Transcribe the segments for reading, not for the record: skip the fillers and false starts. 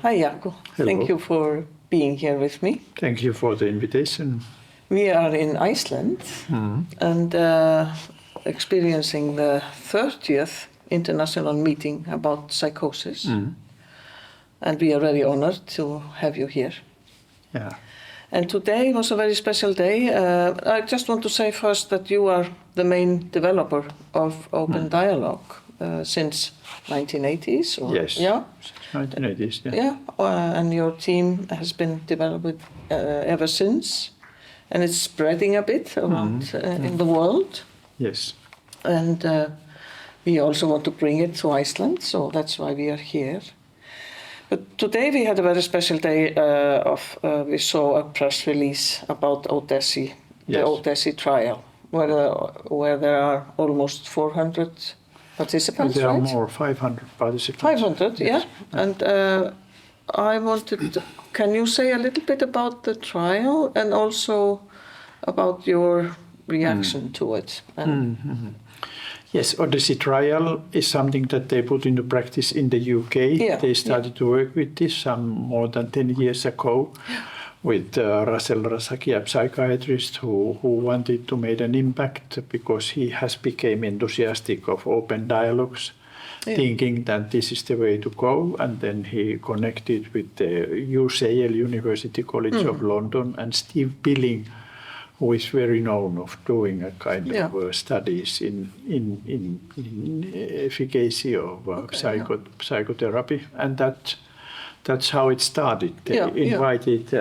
Hi, Jaakko. Hello. Thank you for being here with me. Thank you for the invitation. We are in Iceland and experiencing the 30th international meeting about psychosis. And we are very honored to have you here. Yeah. And today was a very special day. I just want to say first that you are the main developer of Open Dialogue since 1980s. Or, Yes. Yeah. Since 1980s. Yeah. Yeah. And your team has been developed ever since, and it's spreading a bit around in the world. Yes. And we also want to bring it to Iceland, so that's why we are here. But today we had a very special day we saw a press release about ODDESSI, the ODDESSI trial, where there are almost 400 participants, There are right? more, 500 participants. 500, yes. yeah. And I wanted, can you say a little bit about the trial and also about your reaction to it? Yes, ODDESSI trial is something that they put into practice in the UK. Yeah, They started to work with this more than 10 years ago with Russell Rasaki, a psychiatrist who wanted to make an impact because he has become enthusiastic of open dialogues, thinking that this is the way to go. And then he connected with the UCL, University College of London, and Steve Billing, who is very known of doing a kind of studies in efficacy of psychotherapy, and that's how it started. They invited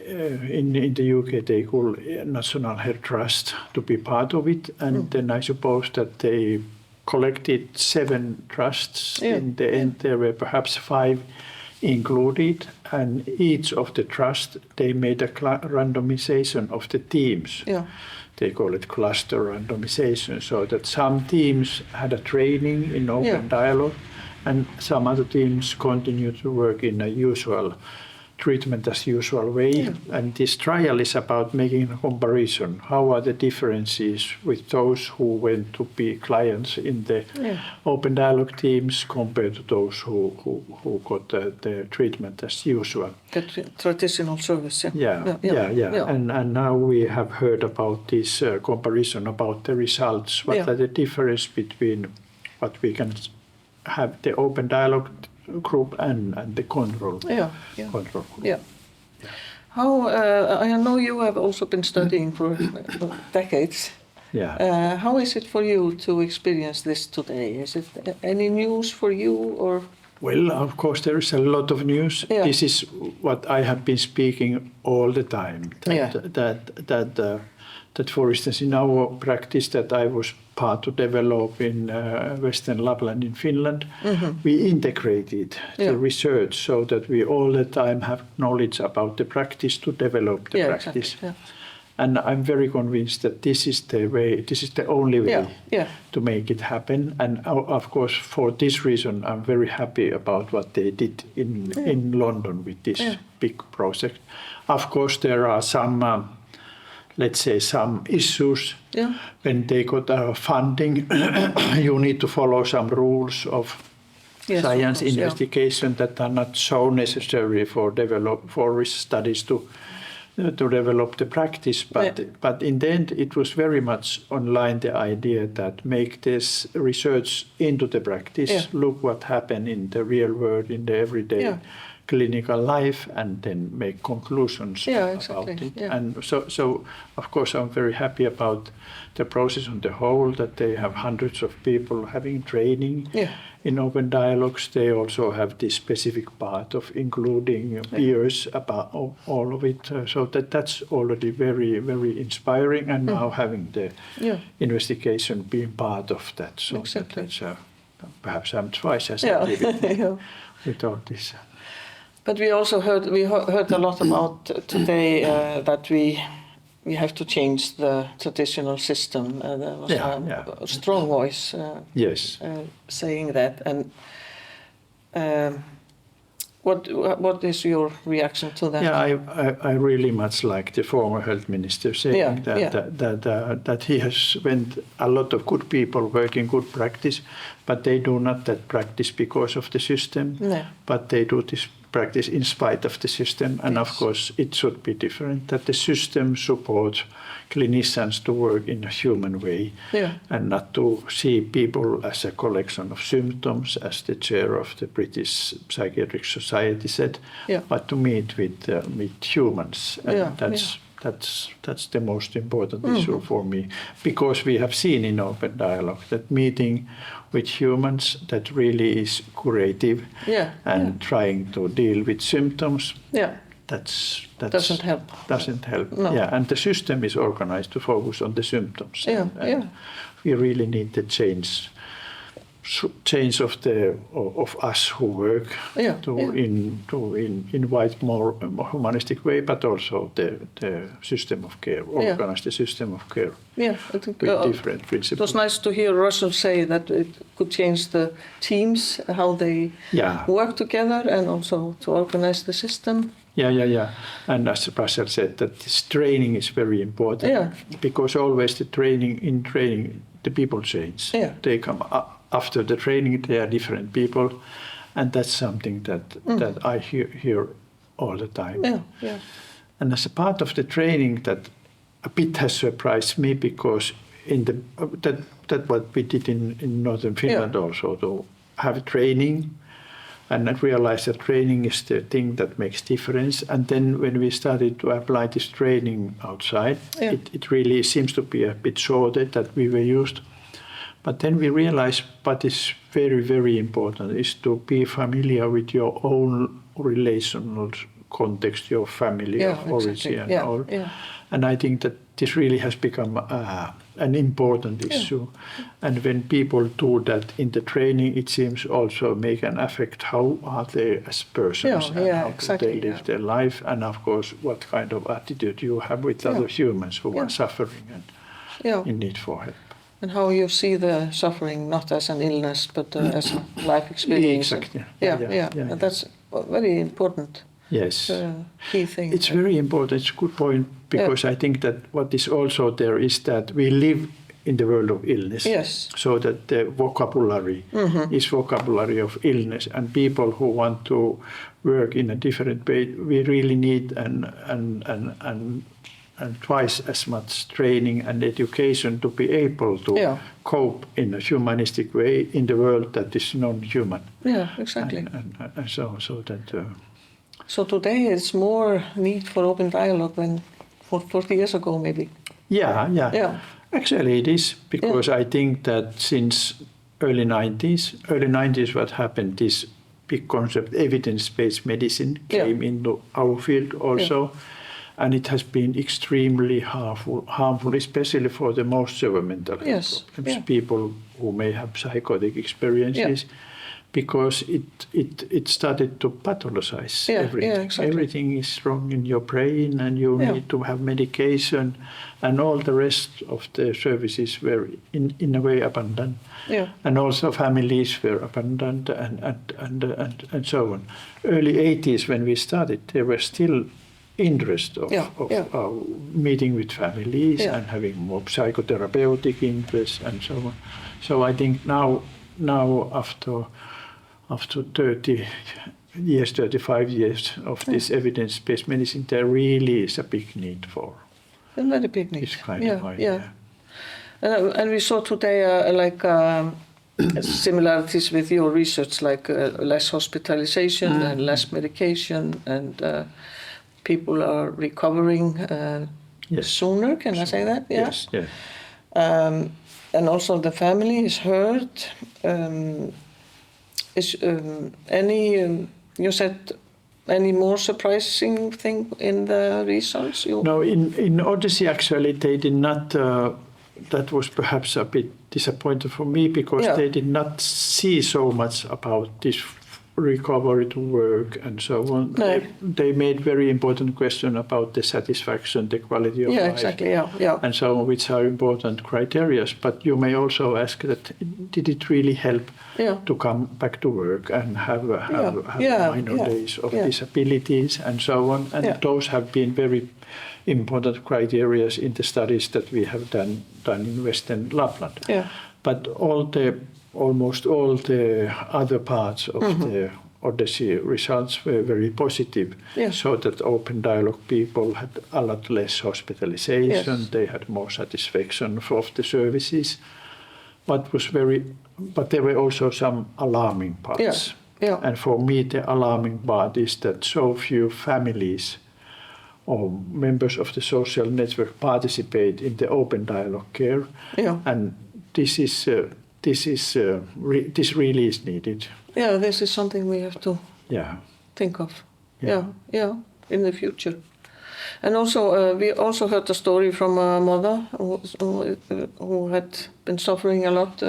in the UK they call National Health Trust to be part of it, and then I suppose that they collected 7 trusts. In the end there were perhaps 5 included, and each of the trusts they made a randomization of the teams. They call it cluster randomization, so that some teams had a training in open dialogue and some other teams continue to work in a usual treatment as usual way. And this trial is about making a comparison. How are the differences with those who went to be clients in the open dialogue teams compared to those who got the treatment as usual? The traditional service, Yeah. And now we have heard about this comparison about the results. What are the difference between what we can have the open dialogue group and the control group. How I know you have also been studying for decades. How is it for you to experience this today? Is it any news for you or? Well, of course there is a lot of news. This is what I have been speaking all the time. That for instance in our practice that I was part to develop in Western Lapland in Finland, we integrated the research so that we all the time have knowledge about the practice to develop the practice. Exactly. And I'm very convinced that this is the way, this is the only way to make it happen. And of course, for this reason, I'm very happy about what they did in London with this big project. Of course, there are some let's say some issues. When they got funding, you need to follow some rules of science investigation that are not so necessary for studies to develop the practice. But in the end, it was very much online the idea that make this research into the practice, look what happened in the real world, in the everyday clinical life, and then make conclusions about it. And so of course I'm very happy about the process on the whole, that they have hundreds of people having training in open dialogues. They also have this specific part of including peers about all of it, so that's already very, very inspiring, and now having the investigation being part of that. So that's, perhaps I'm twice as happy with all this. But we also heard a lot about today that we have to change the traditional system. There was a strong voice saying that. And what is your reaction to that? Yeah, I really much like the former health minister saying that he has went a lot of good people working good practice, but they do not that practice because of the system, but they do this practice in spite of the system. And of course, it should be different, that the system supports clinicians to work in a human way and not to see people as a collection of symptoms, as the chair of the British Psychiatric Society said, but to meet with humans. And that's the most important issue for me, because we have seen in open dialogue that meeting with humans that really is curative and trying to deal with symptoms. That doesn't help. Doesn't help. No. Yeah, and the system is organized to focus on the symptoms. And we really need the change of us who work to invite more humanistic way, but also the system of care, organize the system of care. Yeah, I think with different principles. It was nice to hear Russell say that it could change the teams, how they work together, and also to organize the system. Yeah. And as Russell said, that this training is very important because always the training, the people change. They come up. After the training, they are different people, and that's something that I hear all the time. And as a part of the training, that a bit has surprised me, because that what we did in northern Finland also, to have training and realize that training is the thing that makes difference. And then when we started to apply this training outside, it really seems to be a bit shorter that we were used. But then we realized what is very, very important is to be familiar with your own relational context, your family of origin and all. And I think that this really has become an important issue. And when people do that in the training, it seems also make an effect how are they as persons and how do they live their life. And of course, what kind of attitude you have with other humans who are suffering and in need for help. And how you see the suffering not as an illness, but as a life experience. Exactly. And that's very important. Yes. Key thing. It's very important. It's a good point, because I think that what is also there is that we live in the world of illness. Yes. So that the vocabulary is vocabulary of illness, and people who want to work in a different way, we really need and twice as much training and education to be able to cope in a humanistic way in the world that is non-human. Yeah, exactly. And so that. So today it's more need for open dialogue than 40 years ago, maybe. Yeah. Actually, it is, because I think that since early 90s, what happened, this big concept, evidence-based medicine, came into our field also. And it has been extremely harmful, especially for the most severe mental health problems, people who may have psychotic experiences, because it started to pathologize everything. Exactly. Everything is wrong in your brain, and you need to have medication, and all the rest of the services were in a way abandoned. And also families were abandoned, and so on. Early 80s, when we started, there were still interest of meeting with families and having more psychotherapeutic interest and so on. So I think now after 30 years, 35 years of this evidence-based medicine, there really is a big need for a very big need. This kind of idea. And we saw today similarities with your research, like less hospitalization and less medication, and people are recovering sooner. Can I say that? Yes. And also the family is heard. Is you said any more surprising thing in the results? No, in ODDESSI actually they did not. That was perhaps a bit disappointing for me, because they did not see so much about this recovery to work and so on. No. They made very important question about the satisfaction, the quality of life. Exactly, And so on, which are important criteria. But you may also ask that, did it really help to come back to work and have minor days of disabilities and so on? And those have been very important criteria in the studies that we have done in Western Lapland. But almost all the other parts of the ODDESSI results were very positive, so that open dialogue people had a lot less hospitalization, they had more satisfaction of the services. But there were also some alarming parts. And for me, the alarming part is that so few families or members of the social network participate in the open dialogue care, and this really is needed. This is something we have to think of. In the future. And also, we also heard a story from a mother who had been suffering a lot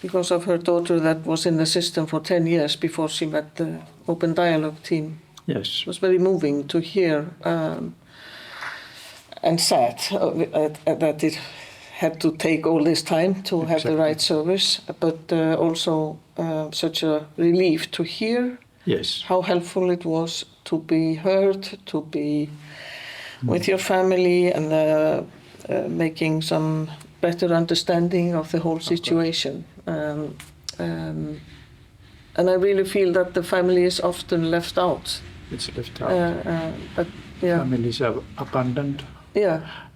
because of her daughter that was in the system for 10 years before she met the open dialogue team. It was very moving to hear and sad that it had to take all this time to have the right service, but also such a relief to hear how helpful it was to be heard, to be with your family and making some better understanding of the whole situation. And I really feel that the family is often left out. It's left out. Families are abandoned.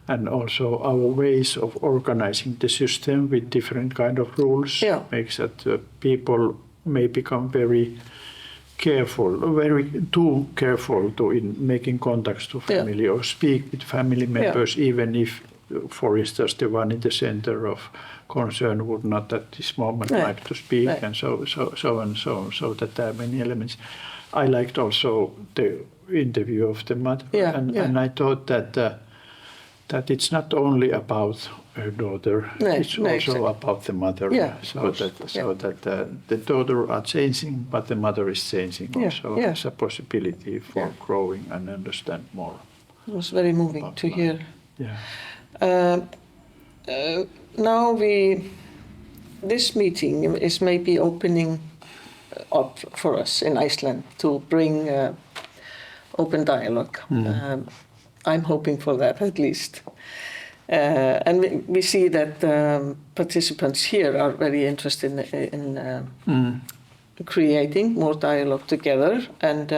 And also our ways of organizing the system with different kind of rules makes that people may become very careful, too careful in making contacts to family or speak with family members, even if, for instance, the one in the center of concern would not at this moment like to speak, and so that there are many elements. I liked also the interview of the mother, and I thought that it's not only about her daughter, it's also about the mother. So that the daughter are changing, but the mother is changing also. It's a possibility for growing and understand more. It was very moving to hear. Now this meeting is maybe opening up for us in Iceland to bring open dialogue. I'm hoping for that at least. And we see that participants here are very interested in creating more dialogue together. And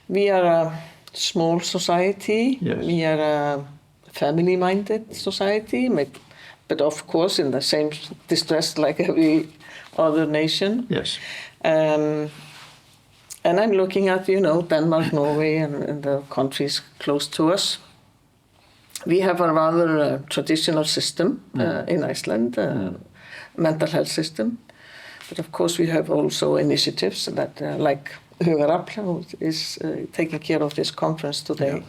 we are a small society. We are a family-minded society, but of course in the same distress like every other nation. And I'm looking at, Denmark, Norway, and the countries close to us. We have a rather traditional system in Iceland, mental health system. But of course we have also initiatives that, like Hugarafl, who is taking care of this conference today.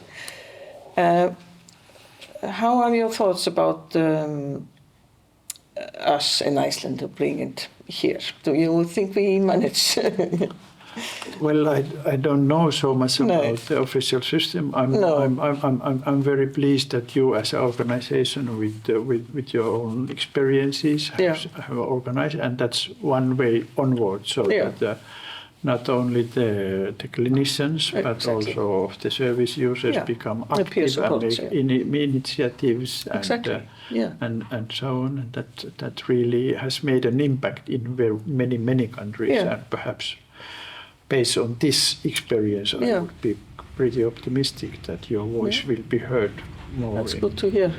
How are your thoughts about us in Iceland to bring it here? Do you think we manage? Well, I don't know so much about the official system. I'm very pleased that you, as an organization with your own experiences, have organized, and that's one way onward. So that not only the clinicians, but also the service users become active and make initiatives and so on. And that really has made an impact in many countries, and perhaps based on this experience, I would be pretty optimistic that your voice will be heard more. That's good to hear.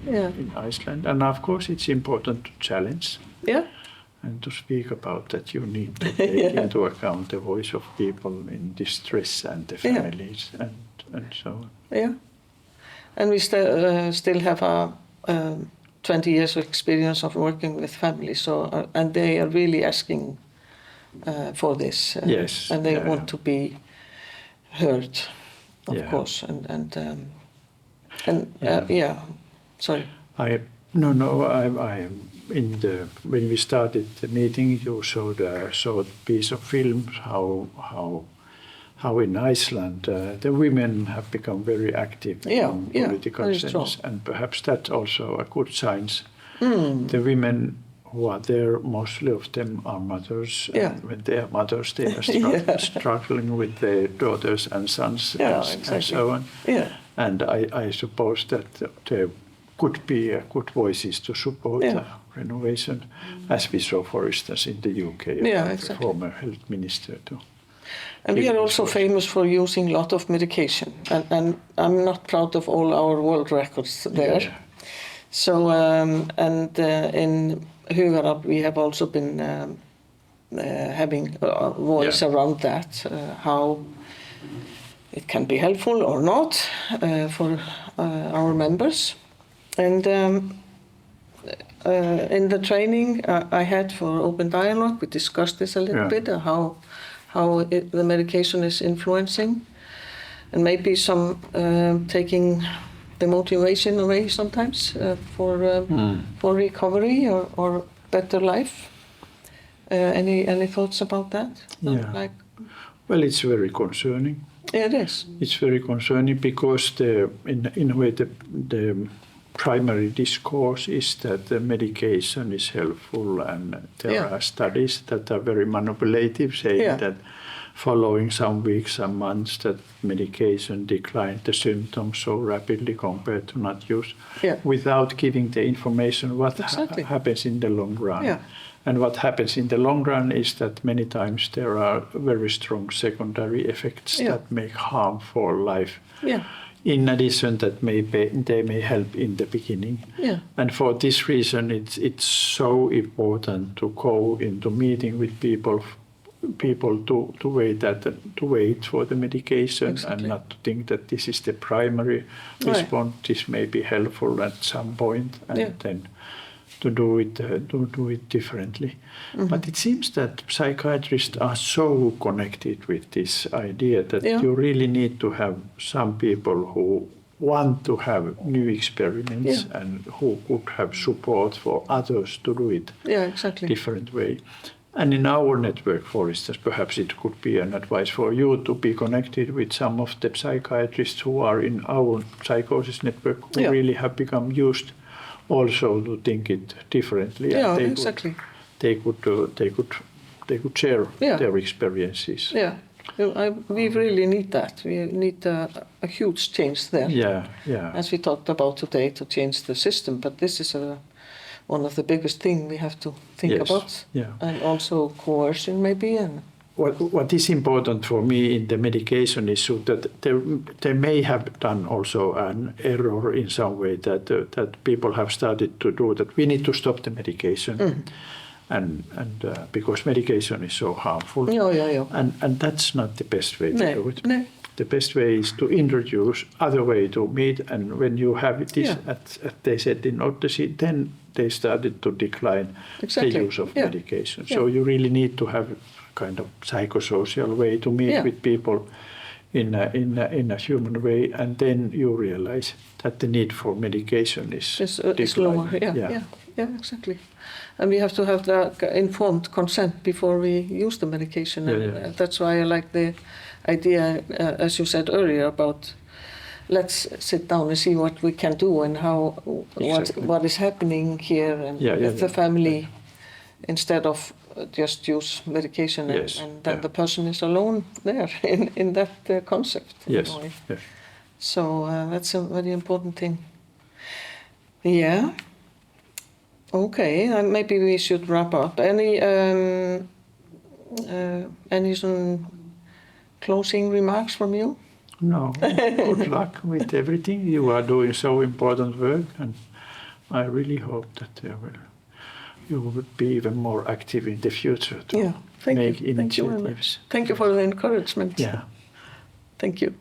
In Iceland. And of course, it's important to challenge and to speak about that. You need to take into account the voice of people in distress and the families and so on. And we still have 20 years of experience of working with families, so and they are really asking for this, and they want to be heard, of course, and sorry. No. I when we started the meeting, you showed a short piece of film how in Iceland the women have become very active in political sense, and perhaps that's also a good sign. The women who are there, mostly of them are mothers, and when they are mothers, they are struggling with their daughters and sons and so on. And I suppose that there could be good voices to support renovation, as we saw, for instance, in the UK, the former health minister too. And we are also famous for using a lot of medication, and I'm not proud of all our world records there. Yeah. So, in Hugarafl we have also been having a voice around that, how it can be helpful or not for our members. And in the training I had for open dialogue, we discussed this a little bit, how the medication is influencing, and maybe some taking the motivation away sometimes for recovery or better life. Any thoughts about that? Well, it's very concerning. Yeah, it is. It's very concerning because in a way the primary discourse is that the medication is helpful, and there are studies that are very manipulative, saying that following some weeks and months that medication declined the symptoms so rapidly compared to not use, without giving the information what happens in the long run. Yeah. And what happens in the long run is that many times there are very strong secondary effects that make harm for life. Yeah. In addition, that they may help in the beginning. Yeah. And for this reason, it's so important to go into meeting with people to wait for the medication and not to think that this is the primary response. This may be helpful at some point, and then to do it differently. Mm-hmm. But it seems that psychiatrists are so connected with this idea that you really need to have some people who want to have new experiments and who could have support for others to do it different way. And in our network, for instance, perhaps it could be an advice for you to be connected with some of the psychiatrists who are in our psychosis network who really have become used also to think it differently. Yeah, and they could share their experiences. Yeah, we really need that. We need a huge change there. Yeah. As we talked about today, to change the system. But this is one of the biggest things we have to think about. Yeah. And also coercion maybe. And what is important for me in the medication issue that they may have done also an error in some way that people have started to do that we need to stop the medication and because medication is so harmful. And that's not the best way to do it. No. The best way is to introduce other way to meet, and when you have this, as they said in ODDESSI, then they started to decline the use of medication. So you really need to have kind of psychosocial way to meet with people in a human way, and then you realize that the need for medication is lower. Yeah, exactly. And we have to have the informed consent before we use the medication. And that's why I like the idea, as you said earlier, about let's sit down and see what we can do and what is happening here, and with the family, instead of just use medication and then the person is alone there in that concept. Yes. So that's a very important thing. Yeah. Okay, maybe we should wrap up. Any some closing remarks from you? No. Good luck with everything. You are doing so important work, and I really hope that you would be even more active in the future to make initiatives. Thank you for the encouragement. Yeah. Thank you.